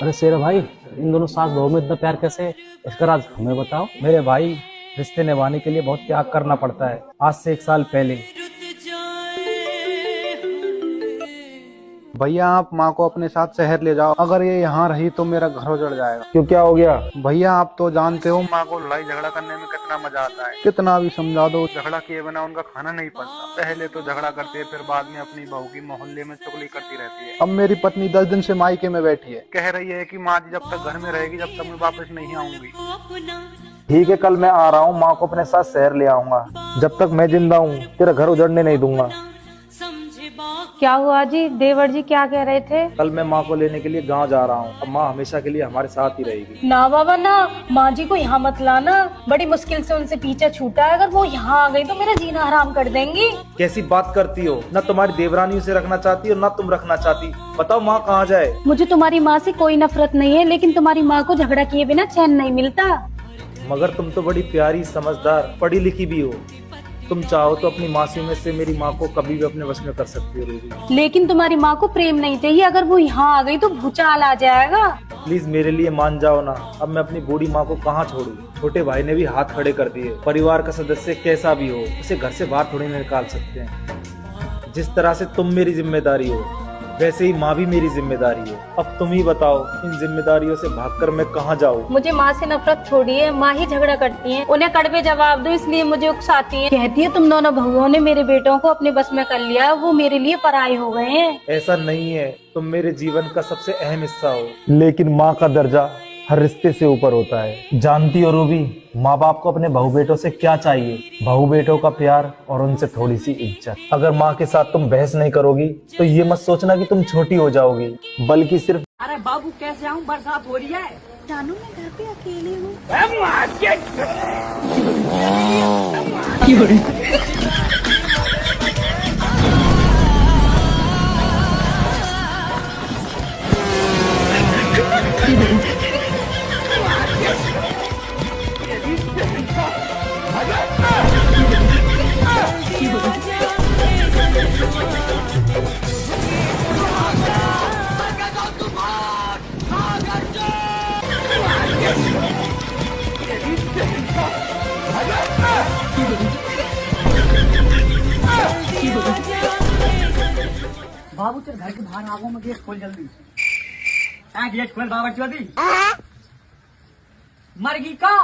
अरे शेर भाई, इन दोनों सास बहू में इतना प्यार कैसे है? इसका राज हमें बताओ। मेरे भाई, रिश्ते निभाने के लिए बहुत त्याग करना पड़ता है। आज से 1 साल पहले भैया, आप माँ को अपने साथ शहर ले जाओ। अगर ये यहाँ रही तो मेरा घर उजड़ जाएगा। क्यों, क्या हो गया? भैया, आप तो जानते हो माँ को लड़ाई झगड़ा करने में कितना मजा आता है। कितना भी समझा दो, झगड़ा किए बिना उनका खाना नहीं पचता। पहले तो झगड़ा करते हैं, फिर बाद में अपनी बहू की मोहल्ले में चुगली करती रहती है। अब मेरी पत्नी 10 दिन से मायके में बैठी है, कह रही है कि माँ जी जब तक घर में रहेगी जब तक मैं वापस नहीं आऊंगी। ठीक है, कल मैं आ रहा हूँ, माँ को अपने साथ शहर ले आऊंगा। जब तक मैं जिंदा हूँ तेरा घर उजड़ने नहीं दूंगा। क्या हुआ जी? देवर जी क्या कह रहे थे? कल मैं माँ को लेने के लिए गांव जा रहा हूँ। अब माँ हमेशा के लिए हमारे साथ ही रहेगी। ना बाबा ना, माँ जी को यहाँ मत लाना। बड़ी मुश्किल से उनसे पीछा छूटा है। अगर वो यहाँ आ गई तो मेरा जीना हराम कर देंगी। कैसी बात करती हो? न तुम्हारी देवरानी उसे रखना चाहती हो, न तुम रखना चाहती। बताओ माँ कहाँ जाए? मुझे तुम्हारी माँ से कोई नफरत नहीं है, लेकिन तुम्हारी माँ को झगड़ा किए बिना चैन नहीं मिलता। मगर तुम तो बड़ी प्यारी, समझदार, पढ़ी लिखी भी हो। तुम चाहो तो अपनी मासियों में से मेरी माँ को कभी भी अपने वश में कर सकती हो रूबी। लेकिन तुम्हारी माँ को प्रेम नहीं चाहिए। अगर वो यहाँ आ गई तो भूचाल आ जाएगा। प्लीज मेरे लिए मान जाओ ना। अब मैं अपनी बूढ़ी माँ को कहाँ छोड़ूं? छोटे भाई ने भी हाथ खड़े कर दिए। परिवार का सदस्य कैसा भी हो, उसे घर से बाहर थोड़ी निकाल सकते हैं। जिस तरह से तुम मेरी जिम्मेदारी हो, वैसे ही माँ भी मेरी जिम्मेदारी है। अब तुम ही बताओ, इन जिम्मेदारियों से भागकर मैं कहाँ जाऊँ? मुझे माँ से नफरत थोड़ी है। माँ ही झगड़ा करती है, उन्हें कड़वे जवाब दो इसलिए मुझे उकसाती है। कहती है तुम दोनों बहुओं ने मेरे बेटों को अपने बस में कर लिया, वो मेरे लिए पराये हो गए हैं। ऐसा नहीं है, तुम मेरे जीवन का सबसे अहम हिस्सा हो। लेकिन माँ का दर्जा हर रिश्ते से ऊपर होता है। जानती हो रूबी, माँ बाप को अपने बहू बेटों से क्या चाहिए? बहू बेटों का प्यार और उनसे थोड़ी सी इज्जत। अगर माँ के साथ तुम बहस नहीं करोगी तो ये मत सोचना कि तुम छोटी हो जाओगी, बल्कि सिर्फ। अरे बाबू कैसे आऊँ, बरसात हो रही है। जानू मैं घर पे अकेले हूँ। बाबू तेरे घर के बाहर आगो में गेट खोल जल्दी। गेट खोल बाबा चौधरी। मरगी का